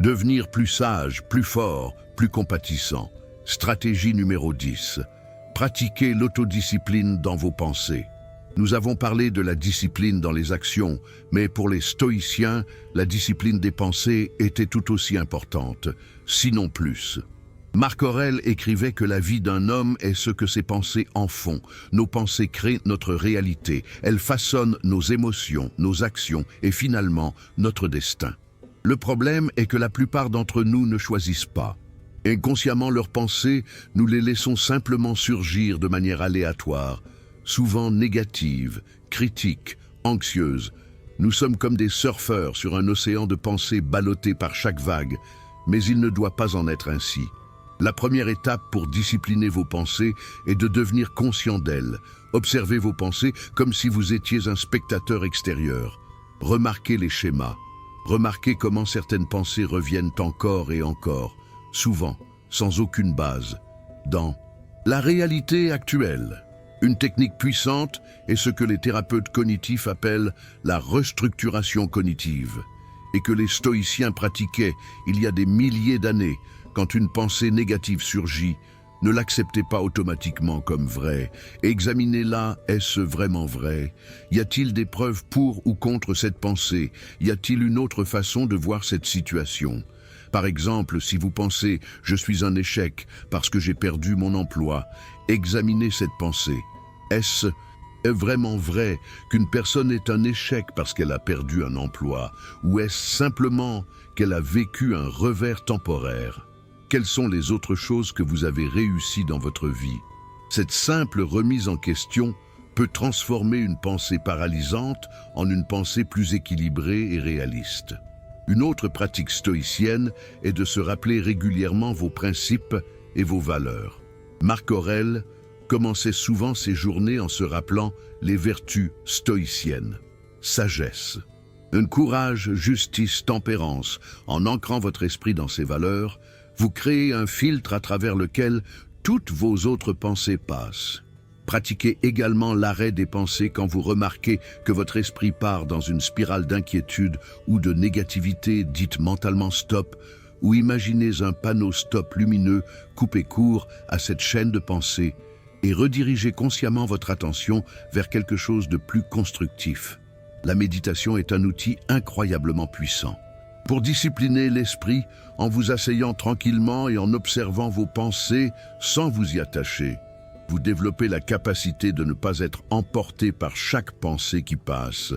devenir plus sage, plus fort, plus compatissant. Stratégie numéro 10. Pratiquez l'autodiscipline dans vos pensées. Nous avons parlé de la discipline dans les actions, mais pour les stoïciens, la discipline des pensées était tout aussi importante, sinon plus. Marc Aurèle écrivait que la vie d'un homme est ce que ses pensées en font. Nos pensées créent notre réalité. Elles façonnent nos émotions, nos actions et finalement notre destin. Le problème est que la plupart d'entre nous ne choisissent pas. Inconsciemment leurs pensées, nous les laissons simplement surgir de manière aléatoire, souvent négatives, critiques, anxieuses. Nous sommes comme des surfeurs sur un océan de pensées ballottées par chaque vague, mais il ne doit pas en être ainsi. La première étape pour discipliner vos pensées est de devenir conscient d'elles. Observez vos pensées comme si vous étiez un spectateur extérieur. Remarquez les schémas. Remarquez comment certaines pensées reviennent encore et encore, souvent, sans aucune base, dans la réalité actuelle. Une technique puissante est ce que les thérapeutes cognitifs appellent la restructuration cognitive, et que les stoïciens pratiquaient il y a des milliers d'années. Quand une pensée négative surgit, ne l'acceptez pas automatiquement comme vraie. Examinez-la, est-ce vraiment vrai? Y a-t-il des preuves pour ou contre cette pensée? Y a-t-il une autre façon de voir cette situation? Par exemple, si vous pensez « je suis un échec parce que j'ai perdu mon emploi », examinez cette pensée. Est-ce vraiment vrai qu'une personne est un échec parce qu'elle a perdu un emploi? Ou est-ce simplement qu'elle a vécu un revers temporaire? Quelles sont les autres choses que vous avez réussies dans votre vie? Cette simple remise en question peut transformer une pensée paralysante en une pensée plus équilibrée et réaliste. Une autre pratique stoïcienne est de se rappeler régulièrement vos principes et vos valeurs. Marc Aurèle commençait souvent ses journées en se rappelant les vertus stoïciennes. Sagesse, un courage, justice, tempérance. En ancrant votre esprit dans ces valeurs, vous créez un filtre à travers lequel toutes vos autres pensées passent. Pratiquez également l'arrêt des pensées quand vous remarquez que votre esprit part dans une spirale d'inquiétude ou de négativité. Dites mentalement stop ou imaginez un panneau stop lumineux, coupez court à cette chaîne de pensées et redirigez consciemment votre attention vers quelque chose de plus constructif. La méditation est un outil incroyablement puissant. Pour discipliner l'esprit, en vous asseyant tranquillement et en observant vos pensées sans vous y attacher, vous développez la capacité de ne pas être emporté par chaque pensée qui passe.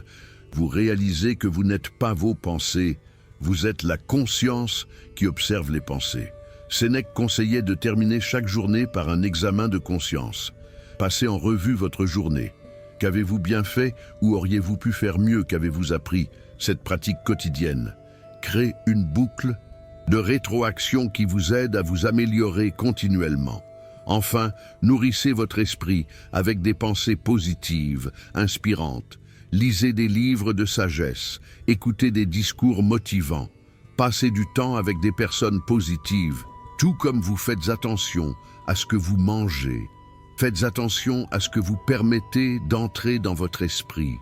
Vous réalisez que vous n'êtes pas vos pensées, vous êtes la conscience qui observe les pensées. Sénèque conseillait de terminer chaque journée par un examen de conscience. Passez en revue votre journée. Qu'avez-vous bien fait ou auriez-vous pu faire mieux? Qu'avez-vous appris? Cette pratique quotidienne crée une boucle de rétroaction qui vous aide à vous améliorer continuellement. Enfin, nourrissez votre esprit avec des pensées positives, inspirantes. Lisez des livres de sagesse, écoutez des discours motivants. Passez du temps avec des personnes positives, tout comme vous faites attention à ce que vous mangez. Faites attention à ce que vous permettez d'entrer dans votre esprit.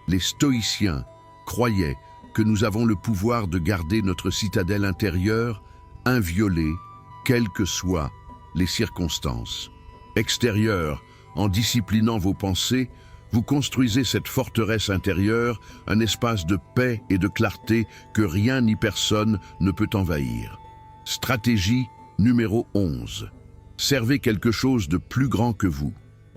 Les stoïciens croyaient que nous avons le pouvoir de garder notre citadelle intérieure inviolée, quelles que soient les circonstances. Extérieures, en disciplinant vos pensées, vous construisez cette forteresse intérieure, un espace de paix et de clarté que rien ni personne ne peut envahir. Stratégie numéro 11. Servez quelque chose de plus grand que vous.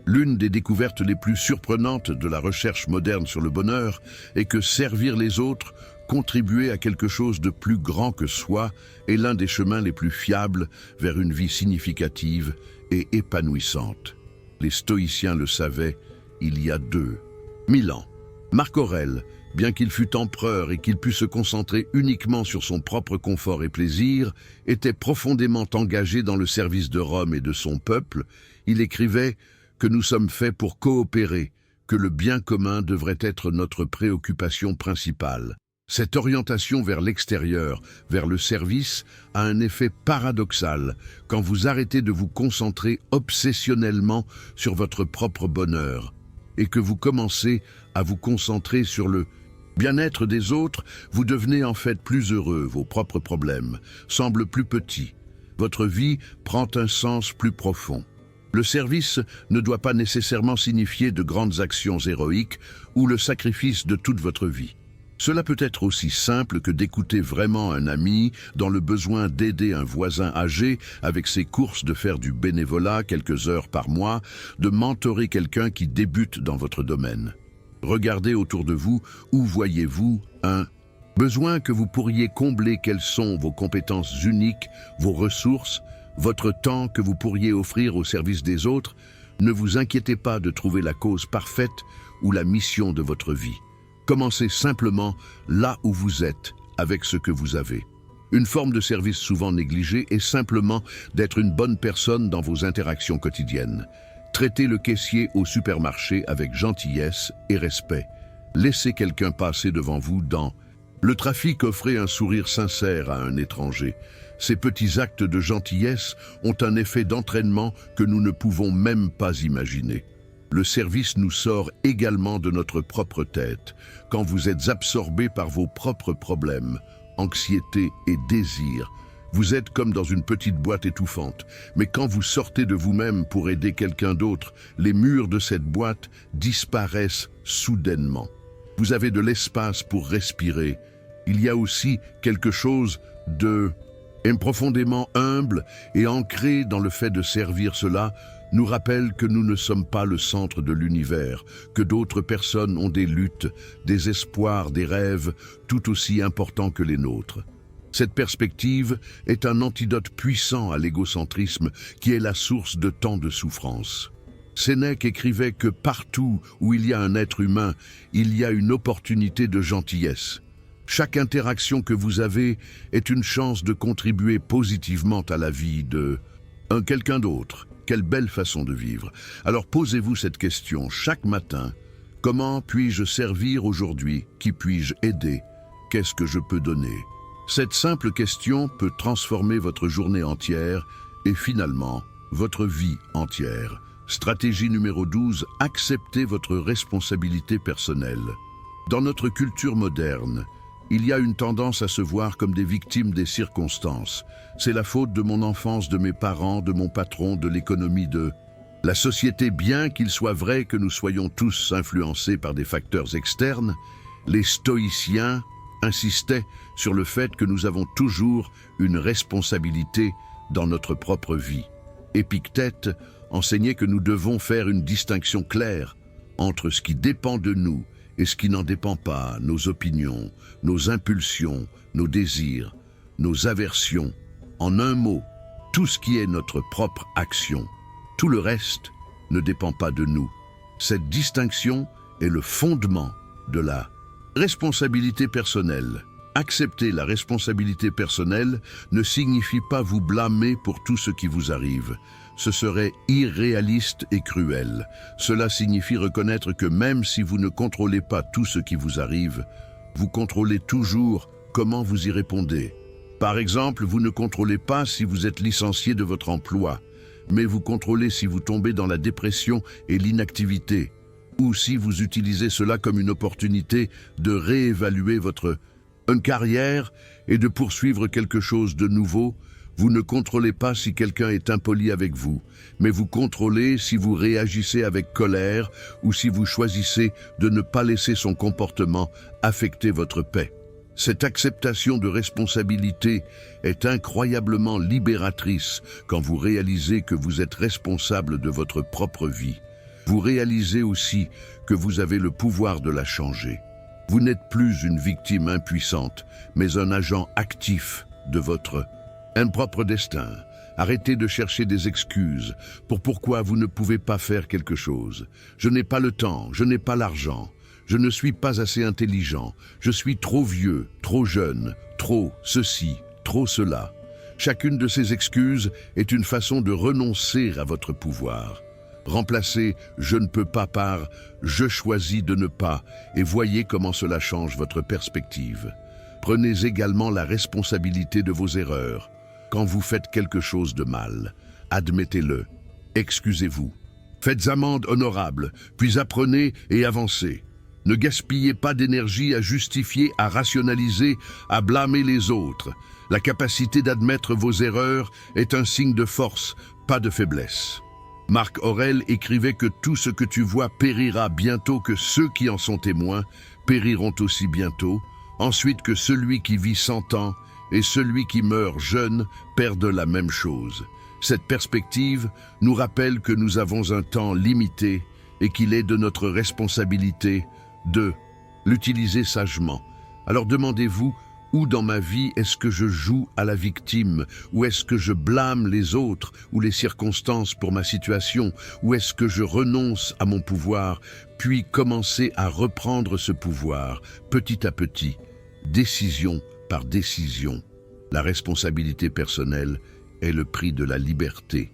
L'une des découvertes les plus surprenantes de la recherche moderne sur le bonheur est que servir les autres, contribuer à quelque chose de plus grand que soi, est l'un des chemins les plus fiables vers une vie significative et épanouissante. Les stoïciens le savaient il y a 2000 ans. Marc Aurèle, bien qu'il fût empereur et qu'il pût se concentrer uniquement sur son propre confort et plaisir, était profondément engagé dans le service de Rome et de son peuple. Il écrivait que nous sommes faits pour coopérer, que le bien commun devrait être notre préoccupation principale. Cette orientation vers l'extérieur, vers le service, a un effet paradoxal quand vous arrêtez de vous concentrer obsessionnellement sur votre propre bonheur et que vous commencez à vous concentrer sur le bien-être des autres. Vous devenez en fait plus heureux, vos propres problèmes semblent plus petits, votre vie prend un sens plus profond. Le service ne doit pas nécessairement signifier de grandes actions héroïques ou le sacrifice de toute votre vie. Cela peut être aussi simple que d'écouter vraiment un ami dans le besoin d'aider un voisin âgé avec ses courses, de faire du bénévolat quelques heures par mois, de mentorer quelqu'un qui débute dans votre domaine. Regardez autour de vous, où voyez-vous un besoin que vous pourriez combler? Quelles sont vos compétences uniques, vos ressources, votre temps que vous pourriez offrir au service des autres? Ne vous inquiétez pas de trouver la cause parfaite ou la mission de votre vie. Commencez simplement là où vous êtes, avec ce que vous avez. Une forme de service souvent négligée est simplement d'être une bonne personne dans vos interactions quotidiennes. Traitez le caissier au supermarché avec gentillesse et respect. Laissez quelqu'un passer devant vous dans le trafic, offrez un sourire sincère à un étranger. Ces petits actes de gentillesse ont un effet d'entraînement que nous ne pouvons même pas imaginer. Le service nous sort également de notre propre tête. Quand vous êtes absorbé par vos propres problèmes, anxiété et désir, vous êtes comme dans une petite boîte étouffante. Mais quand vous sortez de vous-même pour aider quelqu'un d'autre, les murs de cette boîte disparaissent soudainement. Vous avez de l'espace pour respirer. Il y a aussi quelque chose de profondément humble et ancré dans le fait de servir. Cela nous rappelle que nous ne sommes pas le centre de l'univers, que d'autres personnes ont des luttes, des espoirs, des rêves tout aussi importants que les nôtres. Cette perspective est un antidote puissant à l'égocentrisme qui est la source de tant de souffrance. Sénèque écrivait que partout où il y a un être humain, il y a une opportunité de gentillesse. Chaque interaction que vous avez est une chance de contribuer positivement à la vie de quelqu'un d'autre. Quelle belle façon de vivre. Alors posez-vous cette question chaque matin. Comment puis-je servir aujourd'hui? Qui puis-je aider? Qu'est-ce que je peux donner? Cette simple question peut transformer votre journée entière et finalement votre vie entière. Stratégie numéro 12, acceptez votre responsabilité personnelle. Dans notre culture moderne, il y a une tendance à se voir comme des victimes des circonstances. C'est la faute de mon enfance, de mes parents, de mon patron, de l'économie, de la société. Bien qu'il soit vrai que nous soyons tous influencés par des facteurs externes, les stoïciens insistaient sur le fait que nous avons toujours une responsabilité dans notre propre vie. Épictète enseignait que nous devons faire une distinction claire entre ce qui dépend de nous et ce qui n'en dépend pas, nos opinions, nos impulsions, nos désirs, nos aversions. En un mot, tout ce qui est notre propre action. Tout le reste ne dépend pas de nous. Cette distinction est le fondement de la responsabilité personnelle. Accepter la responsabilité personnelle ne signifie pas vous blâmer pour tout ce qui vous arrive. Ce serait irréaliste et cruel. Cela signifie reconnaître que même si vous ne contrôlez pas tout ce qui vous arrive, vous contrôlez toujours comment vous y répondez. Par exemple, vous ne contrôlez pas si vous êtes licencié de votre emploi, mais vous contrôlez si vous tombez dans la dépression et l'inactivité, ou si vous utilisez cela comme une opportunité de réévaluer votre carrière et de poursuivre quelque chose de nouveau. Vous ne contrôlez pas si quelqu'un est impoli avec vous, mais vous contrôlez si vous réagissez avec colère ou si vous choisissez de ne pas laisser son comportement affecter votre paix. Cette acceptation de responsabilité est incroyablement libératrice quand vous réalisez que vous êtes responsable de votre propre vie. Vous réalisez aussi que vous avez le pouvoir de la changer. Vous n'êtes plus une victime impuissante, mais un agent actif de votre propre destin. Arrêtez de chercher des excuses pour pourquoi vous ne pouvez pas faire quelque chose. Je n'ai pas le temps, je n'ai pas l'argent, je ne suis pas assez intelligent, je suis trop vieux, trop jeune, trop ceci, trop cela. Chacune de ces excuses est une façon de renoncer à votre pouvoir. Remplacez « je ne peux pas » par « je choisis de ne pas » et voyez comment cela change votre perspective. Prenez également la responsabilité de vos erreurs. Quand vous faites quelque chose de mal, admettez-le, excusez-vous. Faites amende honorable, puis apprenez et avancez. Ne gaspillez pas d'énergie à justifier, à rationaliser, à blâmer les autres. La capacité d'admettre vos erreurs est un signe de force, pas de faiblesse. Marc Aurèle écrivait que tout ce que tu vois périra bientôt, que ceux qui en sont témoins périront aussi bientôt, ensuite que celui qui vit 100 ans et celui qui meurt jeune perdent la même chose. Cette perspective nous rappelle que nous avons un temps limité et qu'il est de notre responsabilité de l'utiliser sagement. Alors demandez-vous, où dans ma vie est-ce que je joue à la victime? Ou est-ce que je blâme les autres ou les circonstances pour ma situation? Ou est-ce que je renonce à mon pouvoir, puis commencer à reprendre ce pouvoir, petit à petit, décision par décision? La responsabilité personnelle est le prix de la liberté,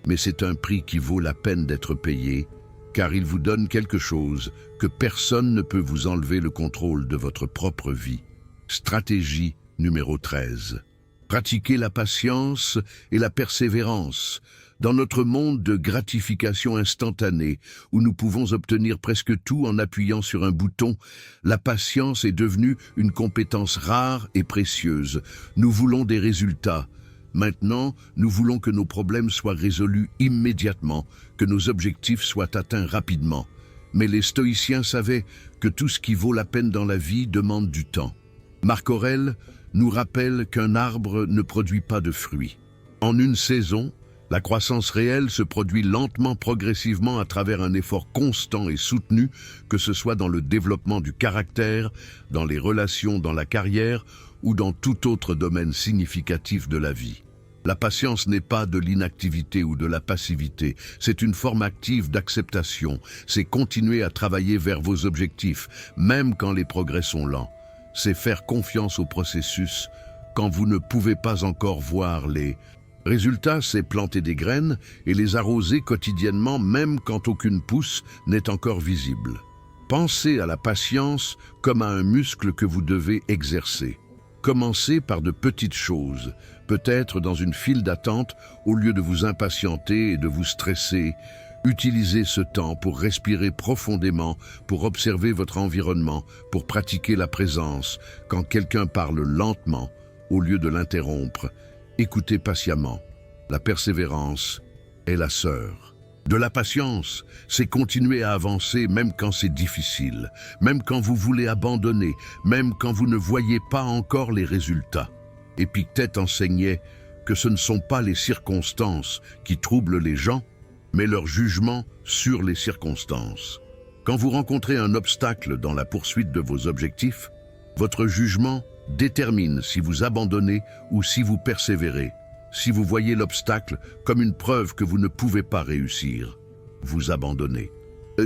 mais c'est un prix qui vaut la peine d'être payé, car il vous donne quelque chose que personne ne peut vous enlever, le contrôle de votre propre vie. Stratégie numéro 13. Pratiquez la patience et la persévérance. Dans notre monde de gratification instantanée, où nous pouvons obtenir presque tout en appuyant sur un bouton, la patience est devenue une compétence rare et précieuse. Nous voulons des résultats. Maintenant, nous voulons que nos problèmes soient résolus immédiatement, que nos objectifs soient atteints rapidement. Mais les stoïciens savaient que tout ce qui vaut la peine dans la vie demande du temps. Marc Aurèle nous rappelle qu'un arbre ne produit pas de fruits. En une saison, la croissance réelle se produit lentement, progressivement, à travers un effort constant et soutenu, que ce soit dans le développement du caractère, dans les relations, dans la carrière ou dans tout autre domaine significatif de la vie. La patience n'est pas de l'inactivité ou de la passivité, c'est une forme active d'acceptation, c'est continuer à travailler vers vos objectifs, même quand les progrès sont lents. C'est faire confiance au processus quand vous ne pouvez pas encore voir les résultats, c'est planter des graines et les arroser quotidiennement, même quand aucune pousse n'est encore visible. Pensez à la patience comme à un muscle que vous devez exercer. Commencez par de petites choses, peut-être dans une file d'attente, au lieu de vous impatienter et de vous stresser. Utilisez ce temps pour respirer profondément, pour observer votre environnement, pour pratiquer la présence. Quand quelqu'un parle lentement, au lieu de l'interrompre, écoutez patiemment. La persévérance est la sœur de la patience. C'est continuer à avancer même quand c'est difficile, même quand vous voulez abandonner, même quand vous ne voyez pas encore les résultats. Épictète enseignait que ce ne sont pas les circonstances qui troublent les gens, mais leur jugement sur les circonstances. Quand vous rencontrez un obstacle dans la poursuite de vos objectifs, votre jugement détermine si vous abandonnez ou si vous persévérez. Si vous voyez l'obstacle comme une preuve que vous ne pouvez pas réussir, vous abandonnez.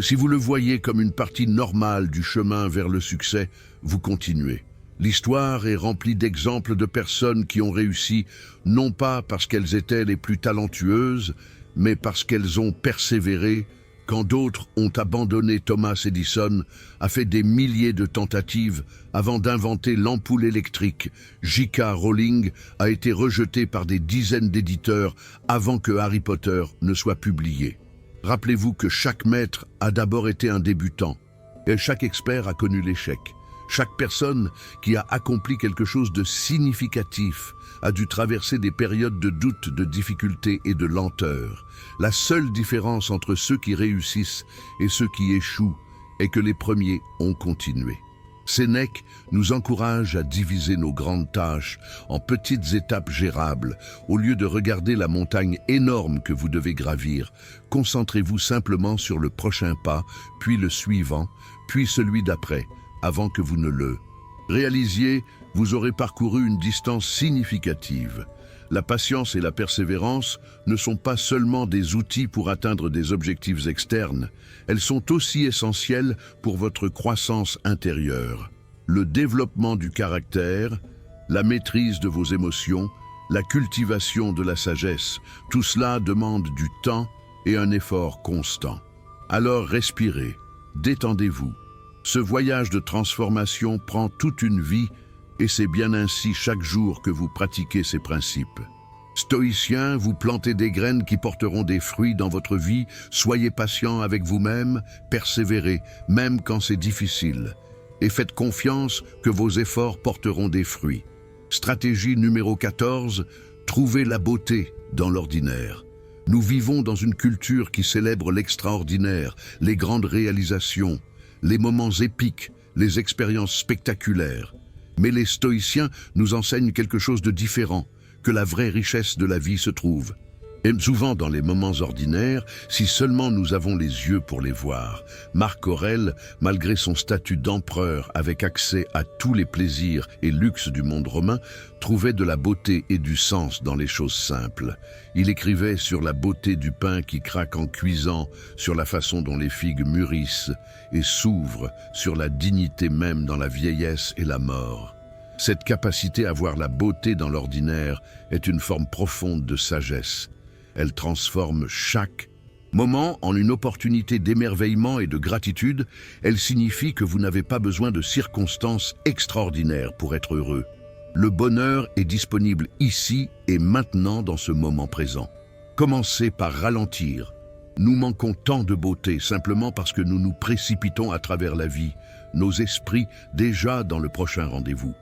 Si vous le voyez comme une partie normale du chemin vers le succès, vous continuez. L'histoire est remplie d'exemples de personnes qui ont réussi, non pas parce qu'elles étaient les plus talentueuses, mais parce qu'elles ont persévéré. Quand d'autres ont abandonné, Thomas Edison a fait des milliers de tentatives avant d'inventer l'ampoule électrique. J.K. Rowling a été rejetée par des dizaines d'éditeurs avant que Harry Potter ne soit publié. Rappelez-vous que chaque maître a d'abord été un débutant et chaque expert a connu l'échec. Chaque personne qui a accompli quelque chose de significatif a dû traverser des périodes de doute, de difficulté et de lenteur. La seule différence entre ceux qui réussissent et ceux qui échouent est que les premiers ont continué. Sénèque nous encourage à diviser nos grandes tâches en petites étapes gérables. Au lieu de regarder la montagne énorme que vous devez gravir, concentrez-vous simplement sur le prochain pas, puis le suivant, puis celui d'après, avant que vous ne le réalisiez. Vous aurez parcouru une distance significative. La patience et la persévérance ne sont pas seulement des outils pour atteindre des objectifs externes, elles sont aussi essentielles pour votre croissance intérieure. Le développement du caractère, la maîtrise de vos émotions, la cultivation de la sagesse, tout cela demande du temps et un effort constant. Alors respirez, détendez-vous. Ce voyage de transformation prend toute une vie et c'est bien ainsi chaque jour que vous pratiquez ces principes. Stoïciens, vous plantez des graines qui porteront des fruits dans votre vie. Soyez patient avec vous-même, persévérez, même quand c'est difficile. Et faites confiance que vos efforts porteront des fruits. Stratégie numéro 14, trouvez la beauté dans l'ordinaire. Nous vivons dans une culture qui célèbre l'extraordinaire, les grandes réalisations, les moments épiques, les expériences spectaculaires. Mais les stoïciens nous enseignent quelque chose de différent, que la vraie richesse de la vie se trouve. Et souvent dans les moments ordinaires, si seulement nous avons les yeux pour les voir. Marc Aurèle, malgré son statut d'empereur avec accès à tous les plaisirs et luxes du monde romain, trouvait de la beauté et du sens dans les choses simples. Il écrivait sur la beauté du pain qui craque en cuisant, sur la façon dont les figues mûrissent et s'ouvrent, sur la dignité même dans la vieillesse et la mort. Cette capacité à voir la beauté dans l'ordinaire est une forme profonde de sagesse. Elle transforme chaque moment en une opportunité d'émerveillement et de gratitude. Elle signifie que vous n'avez pas besoin de circonstances extraordinaires pour être heureux. Le bonheur est disponible ici et maintenant dans ce moment présent. Commencez par ralentir. Nous manquons tant de beauté simplement parce que nous nous précipitons à travers la vie, nos esprits déjà dans le prochain rendez-vous.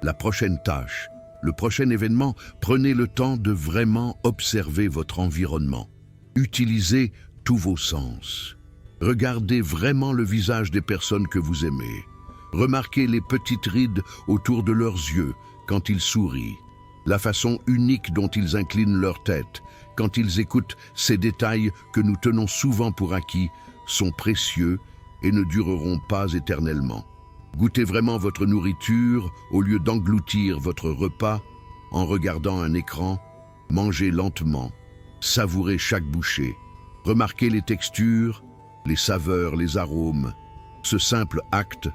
La prochaine tâche, le prochain événement, prenez le temps de vraiment observer votre environnement. Utilisez tous vos sens. Regardez vraiment le visage des personnes que vous aimez. Remarquez les petites rides autour de leurs yeux quand ils sourient, la façon unique dont ils inclinent leur tête, quand ils écoutent. Ces détails que nous tenons souvent pour acquis sont précieux et ne dureront pas éternellement. Goûtez vraiment votre nourriture au lieu d'engloutir votre repas en regardant un écran. Mangez lentement, savourez chaque bouchée. Remarquez les textures, les saveurs, les arômes. Ce simple acte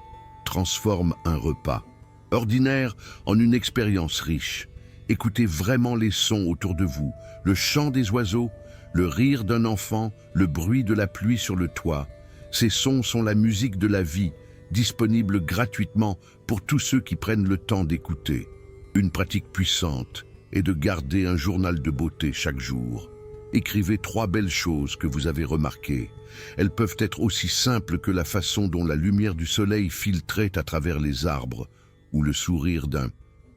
transforme un repas ordinaire en une expérience riche. Écoutez vraiment les sons autour de vous, le chant des oiseaux, le rire d'un enfant, le bruit de la pluie sur le toit. Ces sons sont la musique de la vie, disponible gratuitement pour tous ceux qui prennent le temps d'écouter. Une pratique puissante est de garder un journal de beauté chaque jour. Écrivez 3 belles choses que vous avez remarquées. Elles peuvent être aussi simples que la façon dont la lumière du soleil filtrait à travers les arbres ou le sourire d'un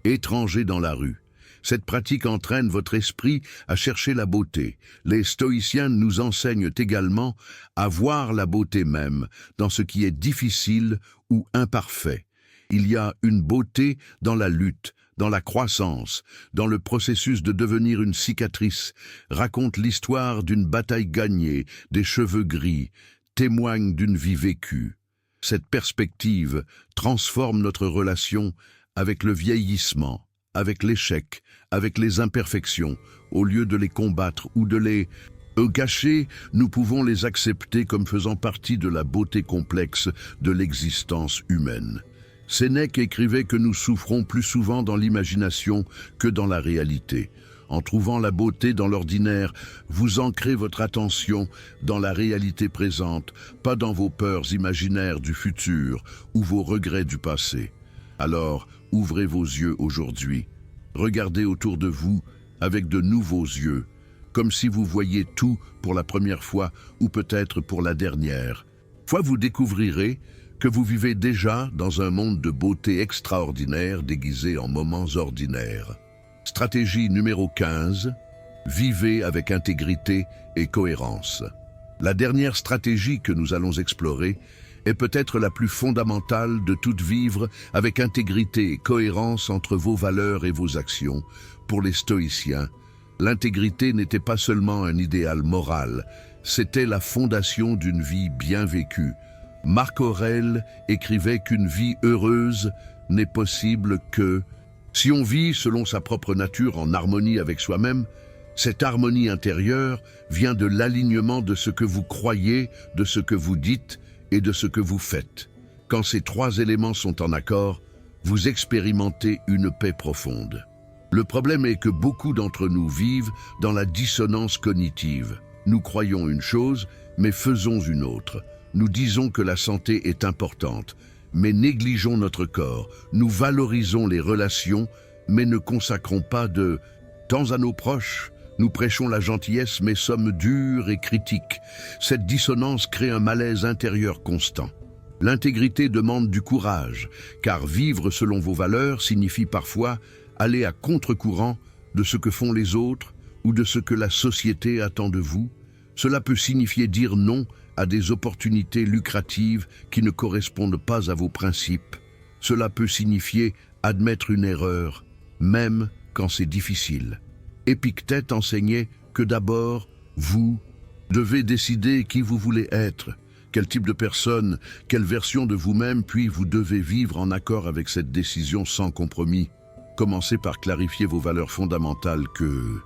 étranger dans la rue. Cette pratique entraîne votre esprit à chercher la beauté. Les stoïciens nous enseignent également à voir la beauté même dans ce qui est difficile ou imparfait. Il y a une beauté dans la lutte, dans la croissance, dans le processus de devenir une cicatrice. Raconte l'histoire d'une bataille gagnée, des cheveux gris, témoigne d'une vie vécue. Cette perspective transforme notre relation avec le vieillissement, avec l'échec, avec les imperfections. Au lieu de les combattre ou de les cacher, nous pouvons les accepter comme faisant partie de la beauté complexe de l'existence humaine. Sénèque écrivait que nous souffrons plus souvent dans l'imagination que dans la réalité. En trouvant la beauté dans l'ordinaire, vous ancrez votre attention dans la réalité présente, pas dans vos peurs imaginaires du futur ou vos regrets du passé. Alors, ouvrez vos yeux aujourd'hui. Regardez autour de vous avec de nouveaux yeux, comme si vous voyiez tout pour la première fois ou peut-être pour la dernière. Fois vous découvrirez que vous vivez déjà dans un monde de beauté extraordinaire déguisé en moments ordinaires. Stratégie numéro 15. Vivez avec intégrité et cohérence. La dernière stratégie que nous allons explorer est peut-être la plus fondamentale de toutes. Vivre avec intégrité et cohérence entre vos valeurs et vos actions. Pour les stoïciens, l'intégrité n'était pas seulement un idéal moral, c'était la fondation d'une vie bien vécue. Marc Aurèle écrivait qu'une vie heureuse n'est possible que si on vit selon sa propre nature en harmonie avec soi-même. Cette harmonie intérieure vient de l'alignement de ce que vous croyez, de ce que vous dites et de ce que vous faites. Quand ces 3 éléments sont en accord, vous expérimentez une paix profonde. Le problème est que beaucoup d'entre nous vivent dans la dissonance cognitive. Nous croyons une chose, mais faisons une autre. Nous disons que la santé est importante, mais négligeons notre corps. Nous valorisons les relations, mais ne consacrons pas de temps à nos proches. Nous prêchons la gentillesse, mais sommes durs et critiques. Cette dissonance crée un malaise intérieur constant. L'intégrité demande du courage, car vivre selon vos valeurs signifie parfois aller à contre-courant de ce que font les autres ou de ce que la société attend de vous. Cela peut signifier dire non à des opportunités lucratives qui ne correspondent pas à vos principes. Cela peut signifier admettre une erreur, même quand c'est difficile. Épictète enseignait que d'abord, vous devez décider qui vous voulez être, quel type de personne, quelle version de vous-même, puis vous devez vivre en accord avec cette décision sans compromis. Commencez par clarifier vos valeurs fondamentales que